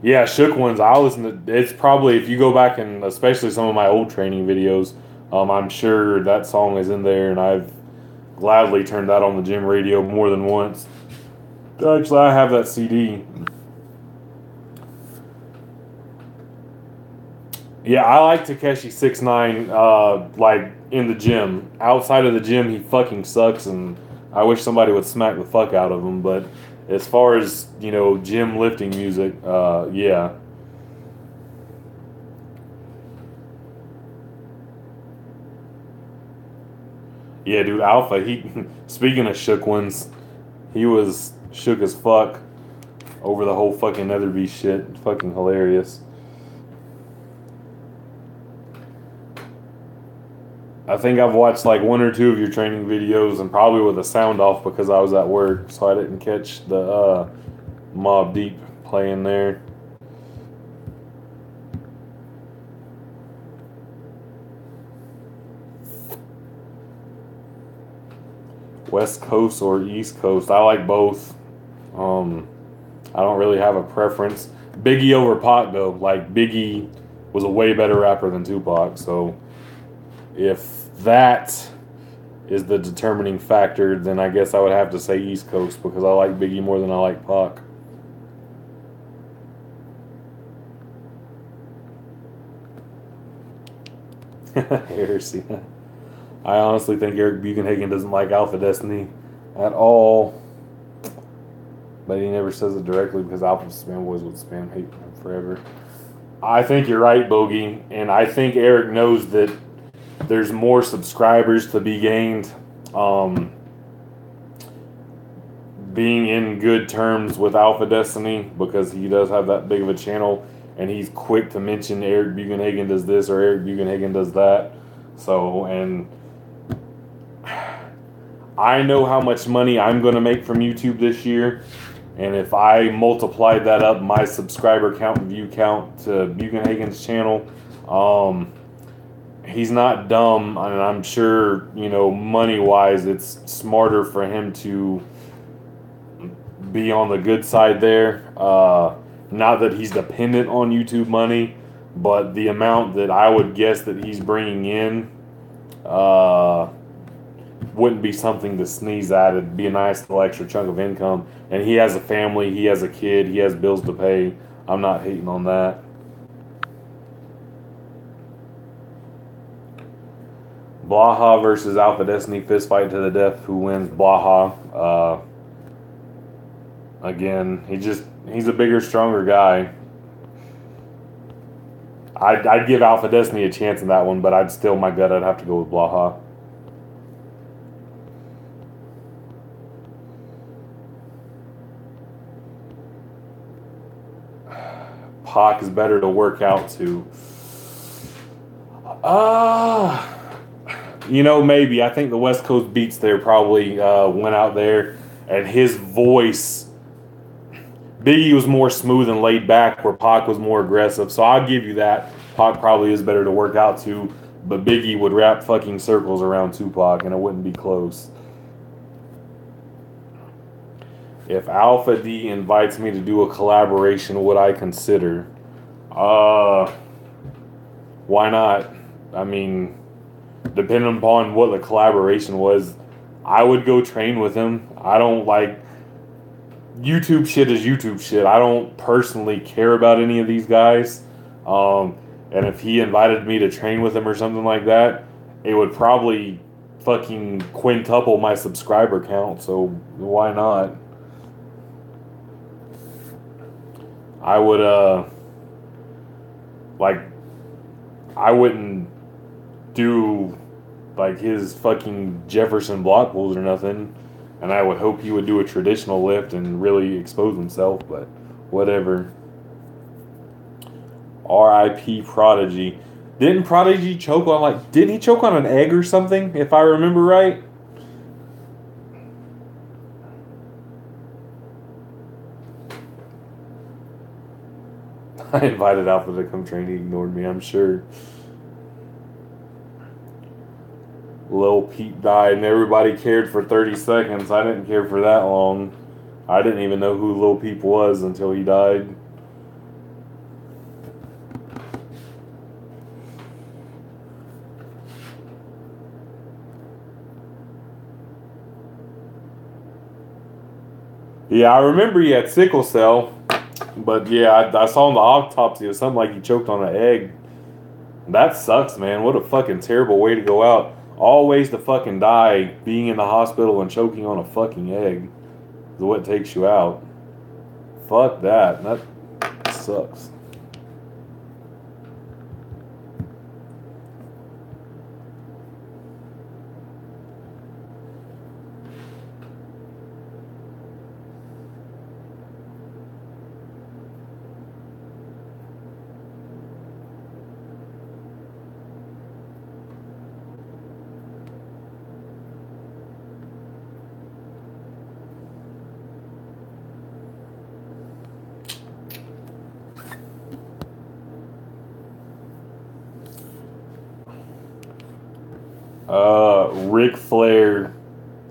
Yeah, Shook Ones, I'll listen to. It's probably, if you go back and especially some of my old training videos, I'm sure that song is in there, and I've gladly turned that on the gym radio more than once. Actually, I have that CD. Yeah, I like Tekashi 6ix9ine, like in the gym. Outside of the gym, he fucking sucks, and I wish somebody would smack the fuck out of him. But as far as, you know, gym lifting music, yeah. Yeah, dude, Alpha, speaking of shook ones, he was shook as fuck over the whole fucking Nether Beast shit. Fucking hilarious. I think I've watched like 1 or 2 of your training videos, and probably with the sound off because I was at work, so I didn't catch the Mobb Deep playing there. West Coast or East Coast? I like both. I don't really have a preference. Biggie over Pac though. Like Biggie was a way better rapper than Tupac, so if that is the determining factor, then I guess I would have to say East Coast because I like Biggie more than I like Pac. Heresy. I honestly think Eric Bugenhagen doesn't like Alpha Destiny at all. But he never says it directly because Alpha Spam Boys would spam hate him forever. I think you're right, Bogey. And I think Eric knows that there's more subscribers to be gained. Being in good terms with Alpha Destiny, because he does have that big of a channel, and he's quick to mention Eric Bugenhagen does this or Eric Bugenhagen does that. So, and I know how much money I'm going to make from YouTube this year, and if I multiplied that up, my subscriber count and view count to Bugenhagen's channel, he's not dumb, and I'm sure, you know, money-wise, it's smarter for him to be on the good side there. Not that he's dependent on YouTube money, but the amount that I would guess that he's bringing in wouldn't be something to sneeze at. It'd be a nice little extra chunk of income. And he has a family, he has a kid, he has bills to pay. I'm not hating on that. Blaha versus Alpha Destiny, fist fight to the death. Who wins? Blaha. Again, he's a bigger, stronger guy. I'd give Alpha Destiny a chance in that one, but I'd still, my gut, I'd have to go with Blaha. Pac is better to work out to? Maybe. I think the West Coast beats there probably went out there, and his voice, Biggie was more smooth and laid back, where Pac was more aggressive. So I'd give you that. Pac probably is better to work out to, but Biggie would wrap fucking circles around Tupac, and it wouldn't be close. If Alpha D invites me to do a collaboration, would I consider? Why not? I mean, depending upon what the collaboration was, I would go train with him. I don't like YouTube shit is YouTube shit. I don't personally care about any of these guys. And if he invited me to train with him or something like that, it would probably fucking quintuple my subscriber count. So why not? I would I wouldn't do like his fucking Jefferson block pulls or nothing, and I would hope he would do a traditional lift and really expose himself, but whatever. R.I.P. Prodigy. Didn't Prodigy choke on didn't he choke on an egg or something, if I remember right? I invited Alpha to come train. He ignored me, I'm sure. Lil Peep died and everybody cared for 30 seconds. I didn't care for that long. I didn't even know who Lil Peep was until he died. Yeah, I remember he had sickle cell. But yeah, I saw in the autopsy or something like he choked on an egg. That sucks, man. What a fucking terrible way to go out. All ways to fucking die, being in the hospital and choking on a fucking egg is what takes you out. Fuck that. That sucks. Ric Flair,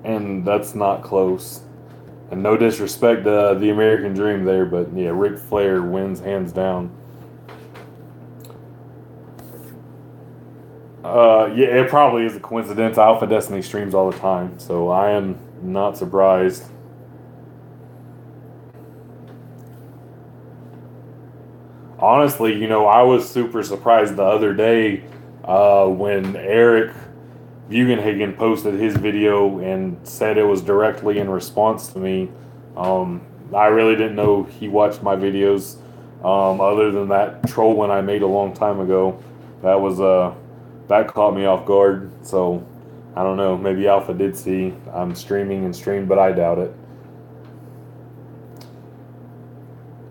and that's not close. And no disrespect to the American Dream there, but yeah, Ric Flair wins hands down. Yeah, it probably is a coincidence. Alpha Destiny streams all the time, so I am not surprised. Honestly, I was super surprised the other day when Eric Bugenhagen posted his video and said it was directly in response to me. I really didn't know he watched my videos, other than that troll one I made a long time ago. That caught me off guard. So I don't know. Maybe Alpha did see I'm streaming and streamed, but I doubt it.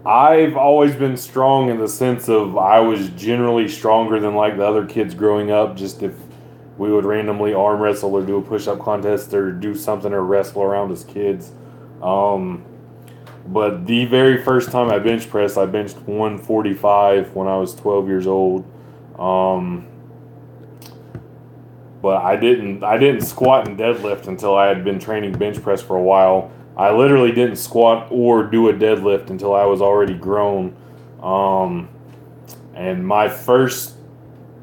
I've always been strong in the sense of I was generally stronger than like the other kids growing up. Just if we would randomly arm wrestle or do a push-up contest or do something or wrestle around as kids. But the very first time I bench pressed, I benched 145 when I was 12 years old. But I didn't squat and deadlift until I had been training bench press for a while. I literally didn't squat or do a deadlift until I was already grown. And my first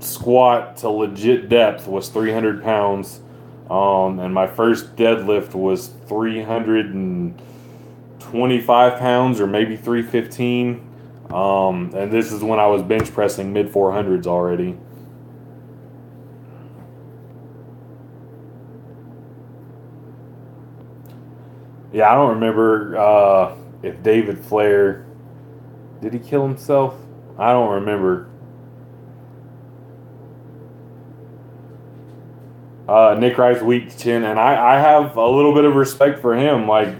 squat to legit depth was 300 pounds. And my first deadlift was 325 pounds or maybe 315. And this is when I was bench pressing mid 400s already. Yeah, I don't remember if David Flair, did he kill himself? I don't remember. Nick Rice weak chin, and I have a little bit of respect for him. Like,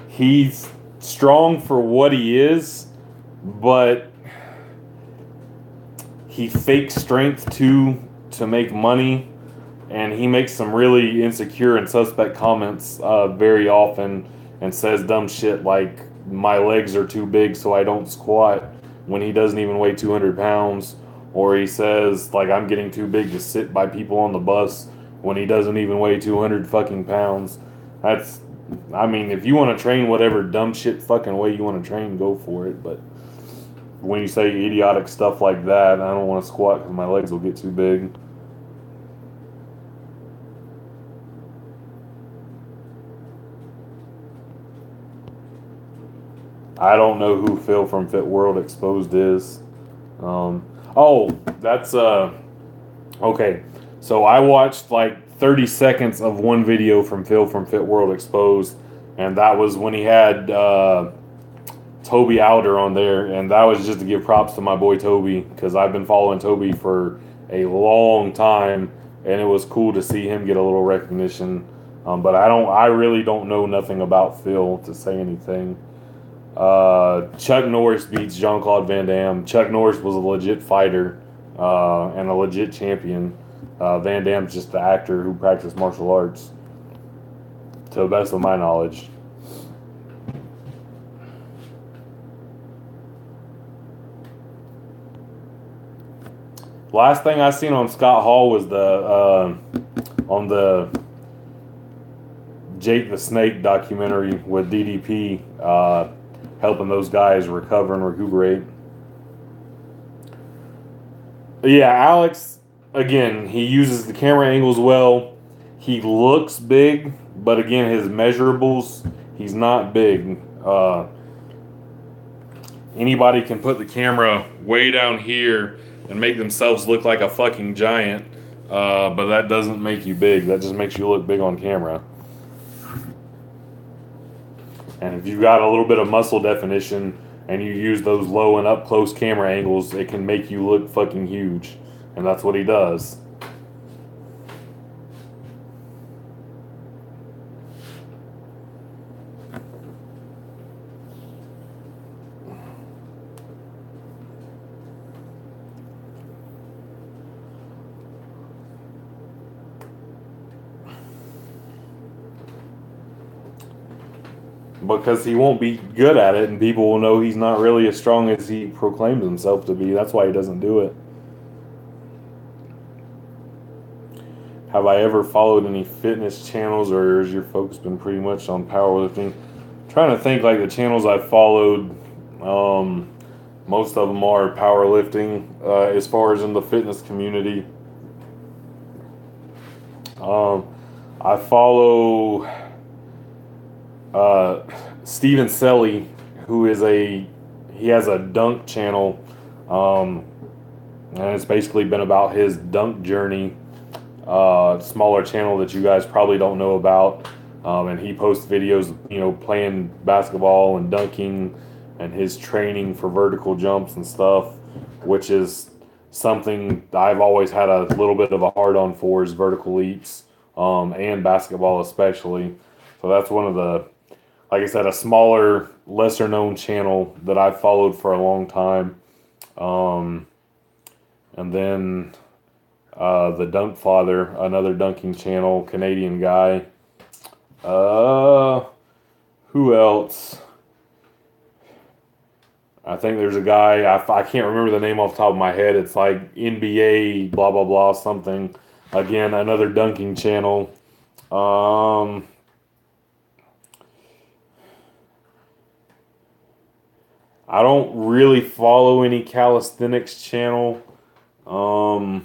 he's strong for what he is, but he fakes strength to make money, and he makes some really insecure and suspect comments very often, and says dumb shit like my legs are too big so I don't squat when he doesn't even weigh 200 pounds, or he says like I'm getting too big to sit by people on the bus when he doesn't even weigh 200 fucking pounds. That's, I mean, if you want to train whatever dumb shit fucking way you want to train, go for it. But when you say idiotic stuff like that, I don't want to squat because my legs will get too big. I don't know who Phil from Fit World Exposed is. Oh, that's okay. So I watched like 30 seconds of one video from Phil from Fit World Exposed, and that was when he had Toby Alder on there, and that was just to give props to my boy Toby, because I've been following Toby for a long time, and it was cool to see him get a little recognition. But I really don't know nothing about Phil to say anything. Chuck Norris beats Jean-Claude Van Damme. Chuck Norris was a legit fighter and a legit champion. Van Damme's just the actor who practiced martial arts, to the best of my knowledge. Last thing I seen on Scott Hall was on the Jake the Snake documentary with DDP, helping those guys recover and recuperate. Yeah, Alex, again, he uses the camera angles well. He looks big, but again, his measurables, he's not big. Anybody can put the camera way down here and make themselves look like a fucking giant, but that doesn't make you big. That just makes you look big on camera. And if you've got a little bit of muscle definition and you use those low and up close camera angles, it can make you look fucking huge. And that's what he does. Because he won't be good at it, and people will know he's not really as strong as he proclaims himself to be. That's why he doesn't do it. Have I ever followed any fitness channels, or has your focus been pretty much on powerlifting? I'm trying to think, like the channels I've followed, most of them are powerlifting, as far as in the fitness community. I follow Steven Selly, who is he has a dunk channel, and it's basically been about his dunk journey. Smaller channel that you guys probably don't know about, and he posts videos, playing basketball and dunking, and his training for vertical jumps and stuff, which is something I've always had a little bit of a hard on for, is vertical leaps, and basketball especially. So that's one of the, like I said, a smaller, lesser known channel that I've followed for a long time. And then the Dunk Father, another dunking channel, Canadian guy. Who else? I think there's a guy, I can't remember the name off the top of my head. It's like NBA blah blah blah something. Again, another dunking channel. I don't really follow any calisthenics channel. And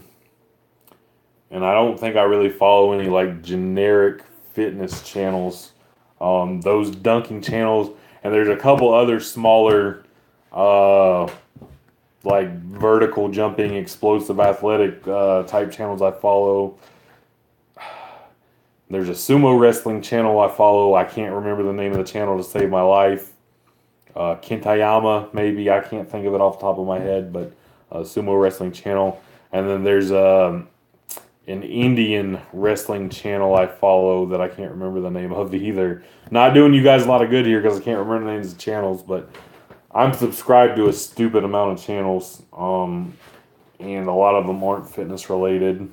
I don't think I really follow any like generic fitness channels. Those dunking channels, and there's a couple other smaller, like vertical jumping, explosive athletic type channels I follow. There's a sumo wrestling channel I follow. I can't remember the name of the channel to save my life. Kintayama, maybe. I can't think of it off the top of my head, but sumo wrestling channel. And then there's an Indian wrestling channel I follow that I can't remember the name of either. Not doing you guys a lot of good here because I can't remember the names of channels, but I'm subscribed to a stupid amount of channels. and a lot of them aren't fitness related.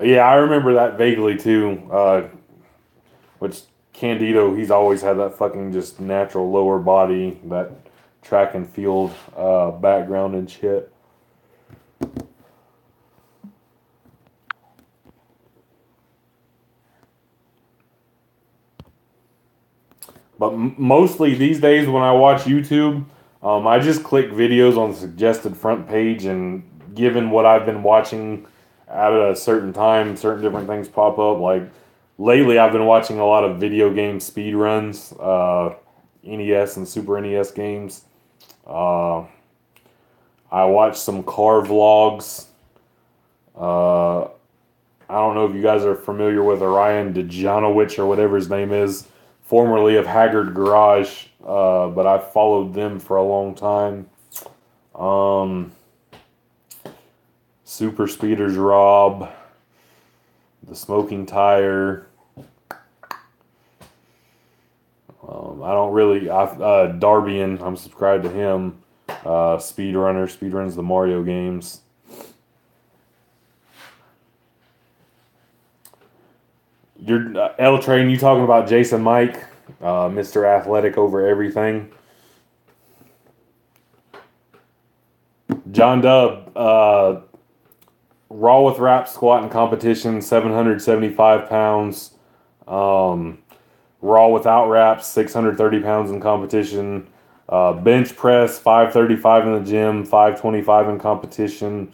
Yeah, I remember that vaguely too. Which Candido, he's always had that fucking just natural lower body, that track and field background and shit. But mostly these days when I watch YouTube, I just click videos on the suggested front page, and given what I've been watching at a certain time, certain different things pop up. Like lately, I've been watching a lot of video game speed runs, NES and Super NES games. Uh, I watched some car vlogs. Uh, I don't know if you guys are familiar with Orion Dejanovic or whatever his name is, formerly of Haggard Garage, but I followed them for a long time. Super Speeders Rob, The Smoking Tire. I don't really, Darbian, I'm subscribed to him. Speedruns the Mario games. L Train, you talking about Jason Mike, Mr. Athletic over everything. John Dub, Raw with Rap squat in competition, 775 pounds. Raw without wraps, 630 pounds in competition. Bench press, 535 in the gym, 525 in competition.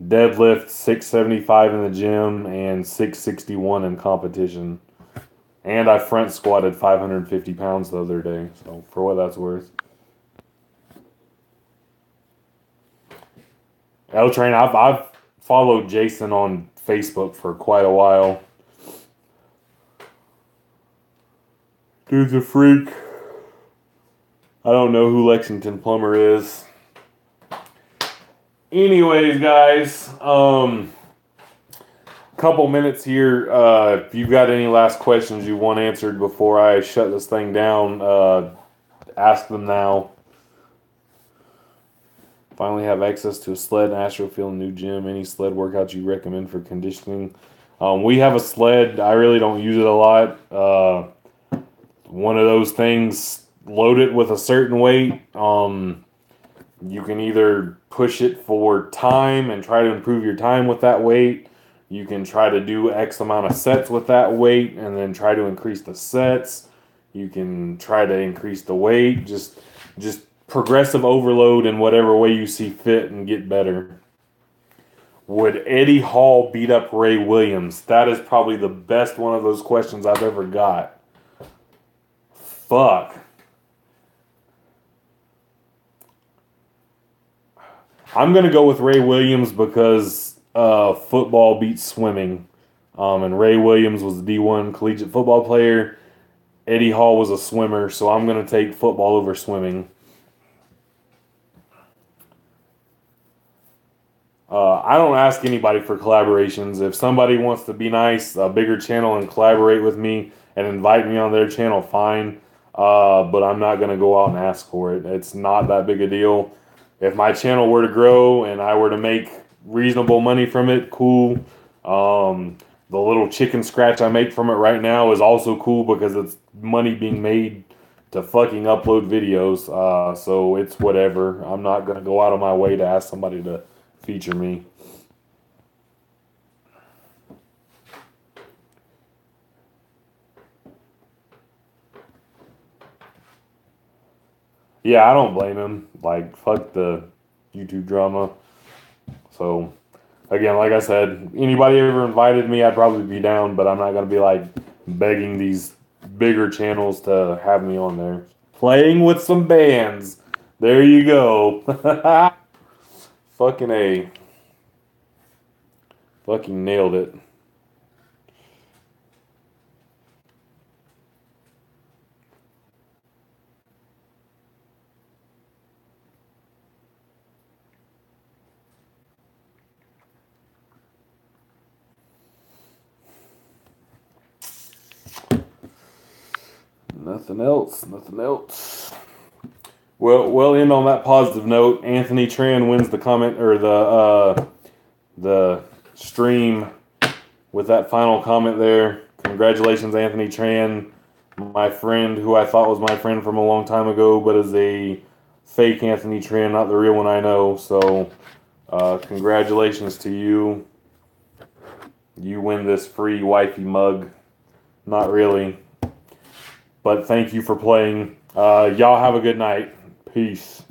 Deadlift, 675 in the gym, and 661 in competition. And I front squatted 550 pounds the other day, so for what that's worth. L Train, I've followed Jason on Facebook for quite a while. Dude's a freak. I don't know who Lexington Plumber is. Anyways, guys, couple minutes here. If you've got any last questions you want answered before I shut this thing down, ask them now. Finally have access to a sled and Astrofield new gym. Any sled workouts you recommend for conditioning? We have a sled. I really don't use it a lot. One of those things, load it with a certain weight. You can either push it for time and try to improve your time with that weight. You can try to do X amount of sets with that weight and then try to increase the sets. You can try to increase the weight. Just progressive overload in whatever way you see fit and get better. Would Eddie Hall beat up Ray Williams? That is probably the best one of those questions I've ever got. Fuck. I'm going to go with Ray Williams because football beats swimming. And Ray Williams was a D1 collegiate football player. Eddie Hall was a swimmer, so I'm going to take football over swimming. I don't ask anybody for collaborations. If somebody wants to be nice, a bigger channel, and collaborate with me and invite me on their channel, fine. But I'm not going to go out and ask for it. It's not that big a deal. If my channel were to grow and I were to make reasonable money from it, cool. The little chicken scratch I make from it right now is also cool because it's money being made to fucking upload videos. So it's whatever. I'm not going to go out of my way to ask somebody to feature me. Yeah, I don't blame him. Like, fuck the YouTube drama. So, again, like I said, anybody ever invited me, I'd probably be down, but I'm not going to be, like, begging these bigger channels to have me on there. Playing with some bands. There you go. Fucking A. Fucking nailed it. Nothing else. Nothing else. we'll end on that positive note. Anthony Tran wins the comment or the stream with that final comment there. Congratulations, Anthony Tran, my friend who I thought was my friend from a long time ago, but is a fake Anthony Tran, not the real one I know. So, congratulations to you. You win this free wifey mug. Not really. But thank you for playing. Y'all have a good night. Peace.